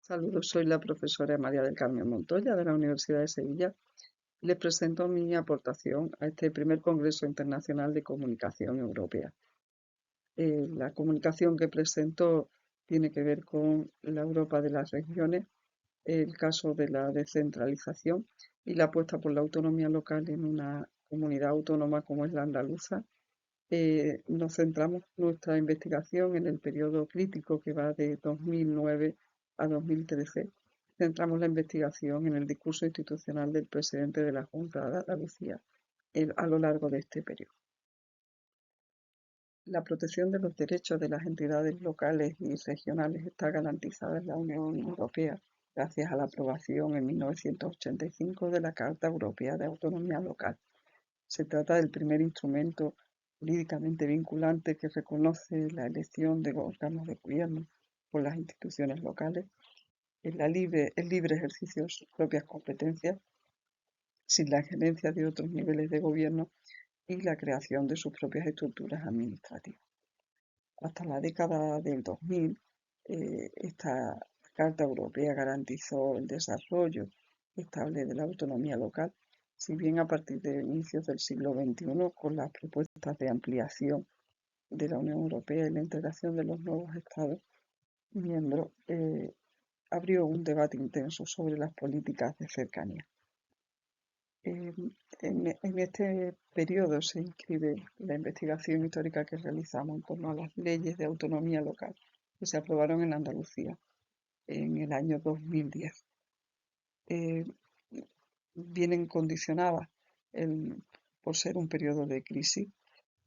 Saludos, soy la profesora María del Carmen Montoya de la Universidad de Sevilla y les presento mi aportación a este primer Congreso Internacional de Comunicación Europea. La comunicación que presento tiene que ver con la Europa de las regiones, el caso de la descentralización y la apuesta por la autonomía local en una comunidad autónoma como es la andaluza. Nos centramos nuestra investigación en el periodo crítico que va de 2009 a 2013. Centramos la investigación en el discurso institucional del presidente de la Junta de Andalucía a lo largo de este periodo. La protección de los derechos de las entidades locales y regionales está garantizada en la Unión Europea gracias a la aprobación en 1985 de la Carta Europea de Autonomía Local. Se trata del primer instrumento jurídicamente vinculante que reconoce la elección de órganos de gobierno por las instituciones locales, el libre ejercicio de sus propias competencias, sin la injerencia de otros niveles de gobierno y la creación de sus propias estructuras administrativas. Hasta la década del 2000, esta Carta Europea garantizó el desarrollo estable de la autonomía local, si bien a partir de inicios del siglo XXI, con las propuestas de ampliación de la Unión Europea y la integración de los nuevos Estados miembros, abrió un debate intenso sobre las políticas de cercanía. En este periodo se inscribe la investigación histórica que realizamos en torno a las leyes de autonomía local que se aprobaron en Andalucía en el año 2010. Vienen condicionadas por ser un periodo de crisis,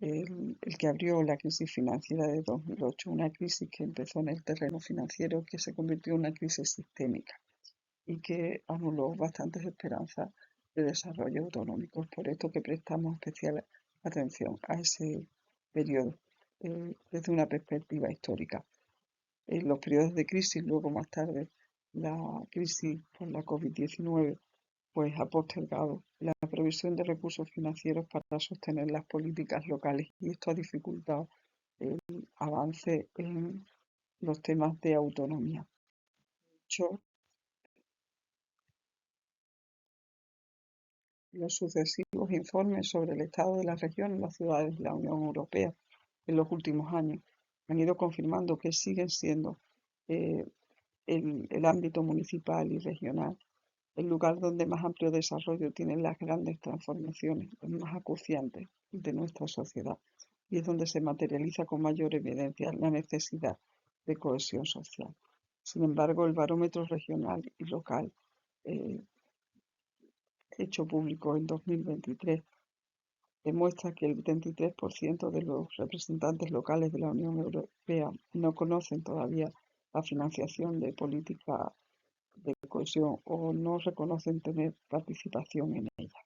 el que abrió la crisis financiera de 2008, una crisis que empezó en el terreno financiero, que se convirtió en una crisis sistémica y que anuló bastantes esperanzas de desarrollo autonómico. Por esto que prestamos especial atención a ese periodo desde una perspectiva histórica. En los periodos de crisis, luego más tarde, la crisis por la COVID-19, pues ha postergado la provisión de recursos financieros para sostener las políticas locales y esto ha dificultado el avance en los temas de autonomía. De hecho, los sucesivos informes sobre el estado de la región en las ciudades de la Unión Europea en los últimos años han ido confirmando que siguen siendo eh, el ámbito municipal y regional el lugar donde más amplio desarrollo tienen las grandes transformaciones, los más acuciantes de nuestra sociedad, y es donde se materializa con mayor evidencia la necesidad de cohesión social. Sin embargo, el barómetro regional y local eh, hecho público en 2023 demuestra que el 23% de los representantes locales de la Unión Europea no conocen todavía la financiación de políticas de cohesión o no reconocen tener participación en ella.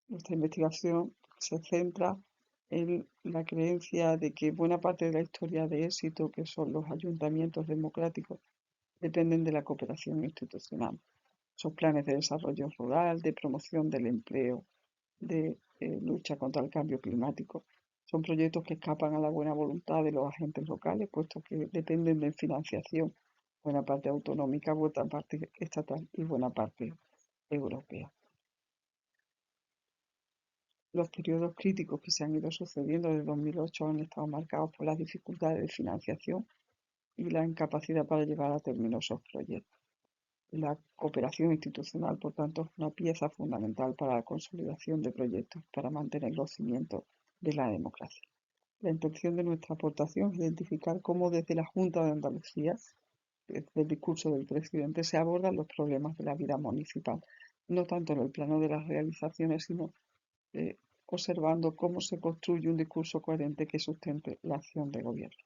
Nuestra investigación se centra en la creencia de que buena parte de la historia de éxito, que son los ayuntamientos democráticos, dependen de la cooperación institucional. Son planes de desarrollo rural, de promoción del empleo, de lucha contra el cambio climático. Son proyectos que escapan a la buena voluntad de los agentes locales, puesto que dependen de financiación, buena parte autonómica, buena parte estatal y buena parte europea. Los periodos críticos que se han ido sucediendo desde 2008 han estado marcados por las dificultades de financiación y la incapacidad para llevar a término esos proyectos. La cooperación institucional, por tanto, es una pieza fundamental para la consolidación de proyectos para mantener los cimientos de la democracia. La intención de nuestra aportación es identificar cómo desde la Junta de Andalucía, desde el discurso del presidente, se abordan los problemas de la vida municipal, no tanto en el plano de las realizaciones, sino observando cómo se construye un discurso coherente que sustente la acción de gobierno.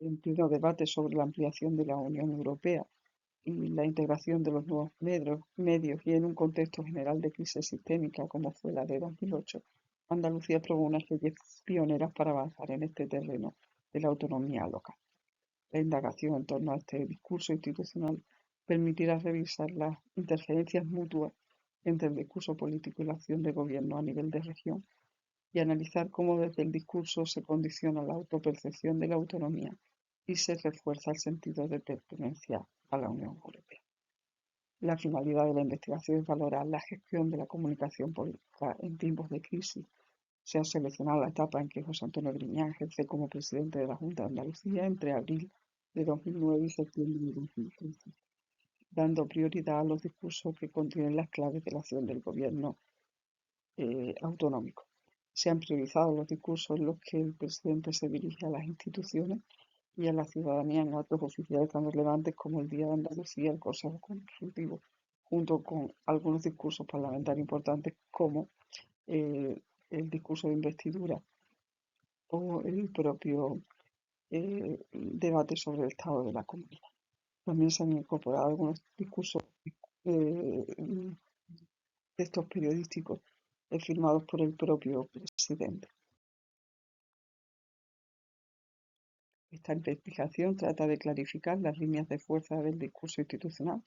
En pleno debate sobre la ampliación de la Unión Europea y la integración de los nuevos medios y en un contexto general de crisis sistémica como fue la de 2008, Andalucía aprobó unas leyes pioneras para avanzar en este terreno de la autonomía local. La indagación en torno a este discurso institucional permitirá revisar las interferencias mutuas entre el discurso político y la acción de gobierno a nivel de región y analizar cómo desde el discurso se condiciona la autopercepción de la autonomía y se refuerza el sentido de pertenencia a la Unión Europea. La finalidad de la investigación es valorar la gestión de la comunicación política en tiempos de crisis. Se ha seleccionado la etapa en que José Antonio Griñán ejerce como presidente de la Junta de Andalucía entre abril de 2009 y septiembre de 2013, dando prioridad a los discursos que contienen las claves de la acción del gobierno autonómico. Se han priorizado los discursos en los que el presidente se dirige a las instituciones y a la ciudadanía en actos oficiales tan relevantes como el Día de Andalucía, el Consejo Consultivo, junto con algunos discursos parlamentarios importantes como el discurso de investidura o el propio debate sobre el estado de la comunidad. También se han incorporado algunos discursos, eh, textos periodísticos firmados por el propio presidente. Esta investigación trata de clarificar las líneas de fuerza del discurso institucional,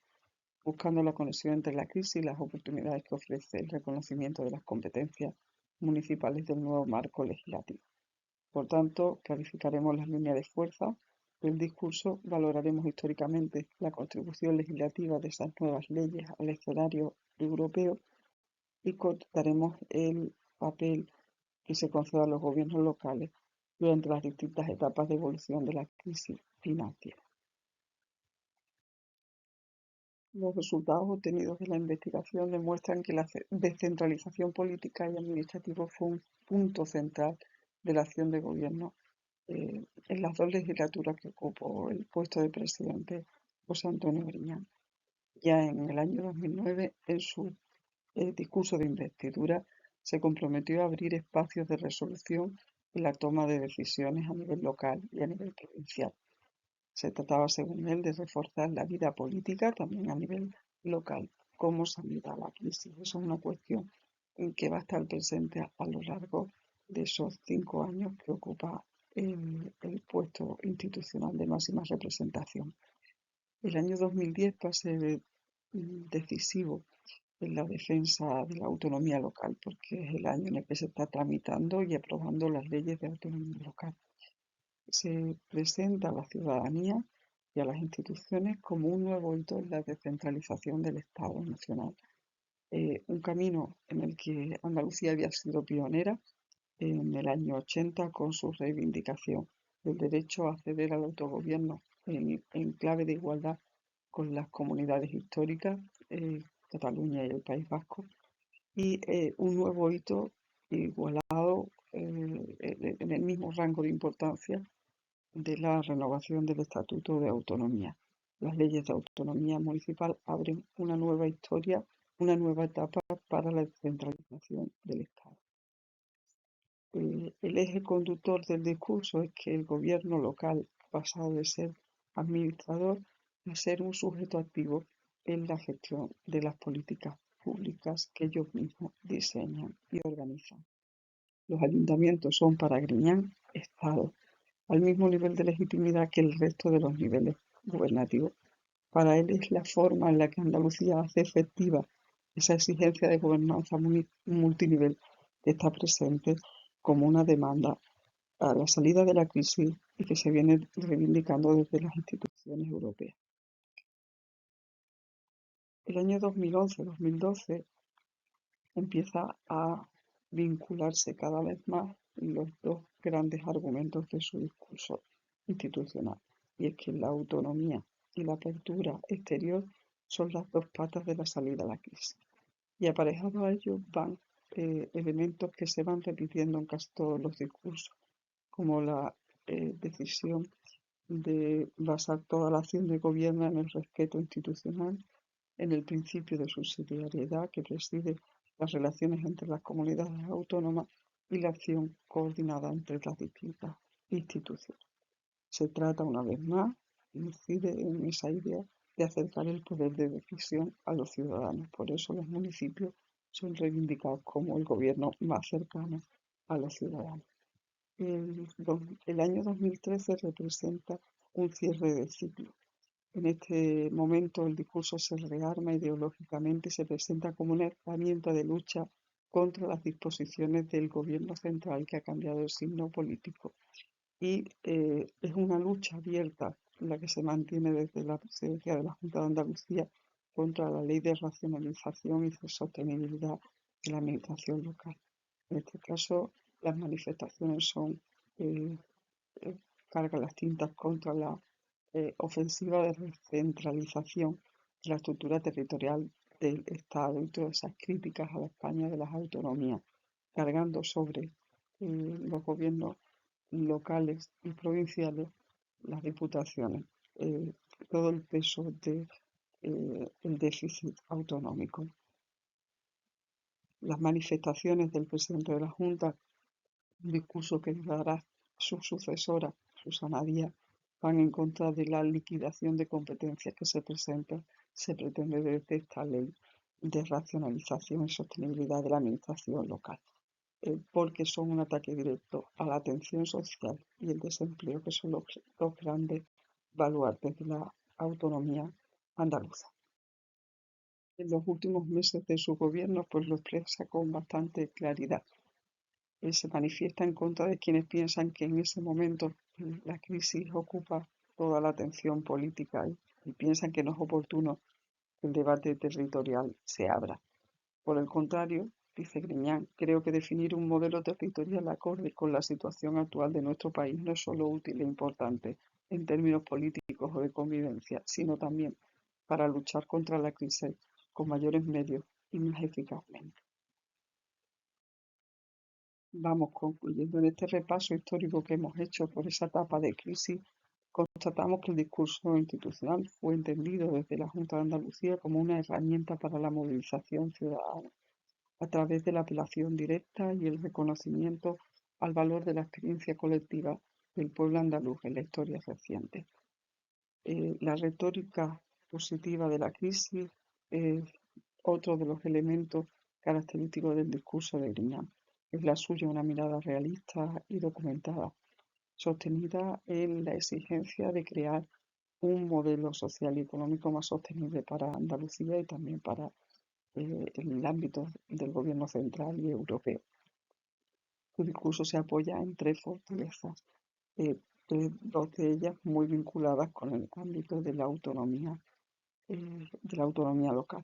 buscando la conexión entre la crisis y las oportunidades que ofrece el reconocimiento de las competencias municipales del nuevo marco legislativo. Por tanto, clarificaremos las líneas de fuerza del discurso, valoraremos históricamente la contribución legislativa de esas nuevas leyes al escenario europeo y contaremos el papel que se concede a los gobiernos locales durante las distintas etapas de evolución de la crisis financiera. Los resultados obtenidos de la investigación demuestran que la descentralización política y administrativa fue un punto central de la acción de gobierno en las dos legislaturas que ocupó el puesto de presidente José Antonio Griñán. Ya en el año 2009, en su discurso de investidura, se comprometió a abrir espacios de resolución en la toma de decisiones a nivel local y a nivel provincial. Se trataba, según él, de reforzar la vida política también a nivel local. ¿Cómo salir a la crisis? Eso es una cuestión en que va a estar presente a lo largo de esos 5 años que ocupa el puesto institucional de máxima representación. El año 2010 va a ser decisivo en la defensa de la autonomía local, porque es el año en el que se está tramitando y aprobando las leyes de autonomía local. Se presenta a la ciudadanía y a las instituciones como un nuevo hito en la descentralización del Estado nacional. Un camino en el que Andalucía había sido pionera en el año 80 con su reivindicación del derecho a acceder al autogobierno en clave de igualdad con las comunidades históricas, Cataluña y el País Vasco, y un nuevo hito igualado en el mismo rango de importancia de la renovación del Estatuto de Autonomía. Las leyes de autonomía municipal abren una nueva historia, una nueva etapa para la descentralización del Estado. El eje conductor del discurso es que el gobierno local ha pasado de ser administrador a ser un sujeto activo en la gestión de las políticas públicas que ellos mismos diseñan y organizan. Los ayuntamientos son para Griñán Estado, al mismo nivel de legitimidad que el resto de los niveles gubernativos. Para él es la forma en la que Andalucía hace efectiva esa exigencia de gobernanza multinivel que está presente como una demanda a la salida de la crisis y que se viene reivindicando desde las instituciones europeas. El año 2011-2012 empieza a vincularse cada vez más los dos grandes argumentos de su discurso institucional, y es que la autonomía y la apertura exterior son las dos patas de la salida a la crisis. Y aparejado a ello van elementos que se van repitiendo en casi todos los discursos, como la decisión de basar toda la acción de gobierno en el respeto institucional, en el principio de subsidiariedad que preside las relaciones entre las comunidades autónomas y la acción coordinada entre las distintas instituciones. Se trata, una vez más, incide en esa idea de acercar el poder de decisión a los ciudadanos. Por eso los municipios son reivindicados como el gobierno más cercano a los ciudadanos. El año 2013 representa un cierre de ciclo. En este momento el discurso se rearma ideológicamente y se presenta como una herramienta de lucha contra las disposiciones del gobierno central que ha cambiado el signo político. Y es una lucha abierta la que se mantiene desde la presidencia de la Junta de Andalucía contra la ley de racionalización y de sostenibilidad de la administración local. En este caso, las manifestaciones son eh, eh, cargan las tintas contra la ofensiva de recentralización de la estructura territorial del Estado y todas esas críticas a la España de las autonomías, cargando sobre los gobiernos locales y provinciales, las diputaciones, eh, todo el peso del déficit autonómico. Las manifestaciones del presidente de la Junta, un discurso que dará su sucesora, Susana Díaz, van en contra de la liquidación de competencias que se pretende desde esta ley de racionalización y sostenibilidad de la administración local, porque son un ataque directo a la atención social y el desempleo, que son los dos grandes baluartes de la autonomía andaluza. En los últimos meses de su gobierno, pues lo expresa con bastante claridad. Se manifiesta en contra de quienes piensan que en ese momento la crisis ocupa toda la atención política y piensan que no es oportuno que el debate territorial se abra. Por el contrario, dice Griñán, creo que definir un modelo territorial acorde con la situación actual de nuestro país no es solo útil e importante en términos políticos o de convivencia, sino también para luchar contra la crisis con mayores medios y más eficazmente. Vamos concluyendo en este repaso histórico que hemos hecho por esa etapa de crisis. Constatamos que el discurso institucional fue entendido desde la Junta de Andalucía como una herramienta para la movilización ciudadana, a través de la apelación directa y el reconocimiento al valor de la experiencia colectiva del pueblo andaluz en la historia reciente. La retórica positiva de la crisis es otro de los elementos característicos del discurso de Griñán. Es la suya una mirada realista y documentada, sostenida en la exigencia de crear un modelo social y económico más sostenible para Andalucía y también para el ámbito del gobierno central y europeo. Su discurso se apoya en tres fortalezas, eh, dos de ellas muy vinculadas con el ámbito de la autonomía local.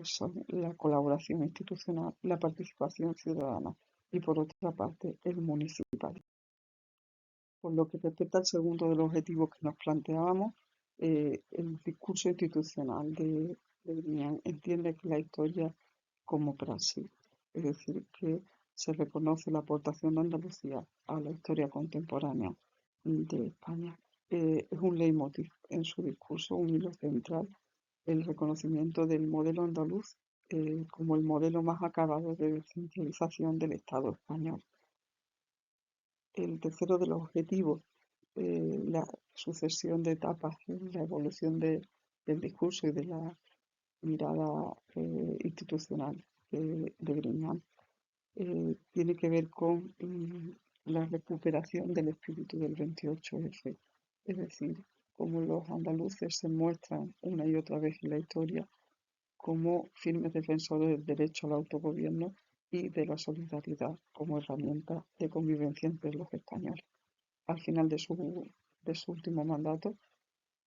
Son la colaboración institucional, la participación ciudadana y, por otra parte, el municipalismo. Por lo que respecta al segundo de los objetivos que nos planteábamos, el discurso institucional de Griñán entiende que la historia como praxis, es decir, que se reconoce la aportación de Andalucía a la historia contemporánea de España. Es un leitmotiv en su discurso, un hilo central, el reconocimiento del modelo andaluz como el modelo más acabado de descentralización del Estado español. El tercero de los objetivos, la sucesión de etapas en la evolución del discurso y de la mirada institucional de Griñán, tiene que ver con la recuperación del espíritu del 28F, es decir, cómo los andaluces se muestran una y otra vez en la historia como firmes defensores del derecho al autogobierno y de la solidaridad como herramienta de convivencia entre los españoles. Al final de su último mandato,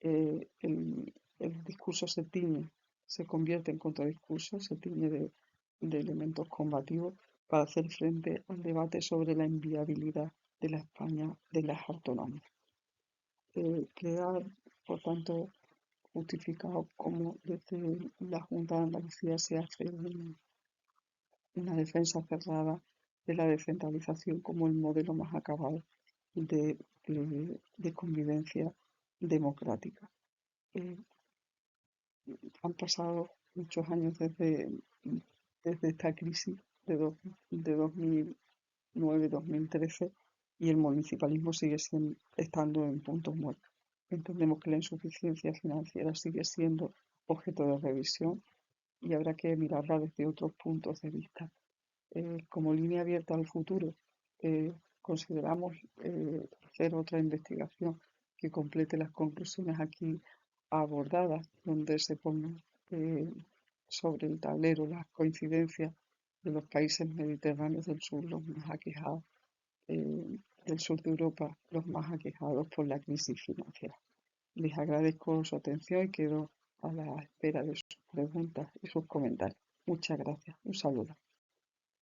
el discurso se tiñe, se convierte en contradiscurso, se tiñe de elementos combativos para hacer frente al debate sobre la inviabilidad de la España de las autonomías. Queda, por tanto, justificado como desde la Junta de Andalucía se hace una defensa cerrada de la descentralización como el modelo más acabado de convivencia democrática. Eh, Han pasado muchos años desde esta crisis de 2009-2013 y el municipalismo sigue estando en puntos muertos. Entendemos que la insuficiencia financiera sigue siendo objeto de revisión y habrá que mirarla desde otros puntos de vista. Como línea abierta al futuro, consideramos hacer otra investigación que complete las conclusiones aquí abordadas, donde se pongan sobre el tablero las coincidencias de los países mediterráneos del sur, los más aquejados, del sur de Europa, los más aquejados por la crisis financiera. Les agradezco su atención y quedo a la espera de sus preguntas y sus comentarios. Muchas gracias. Un saludo.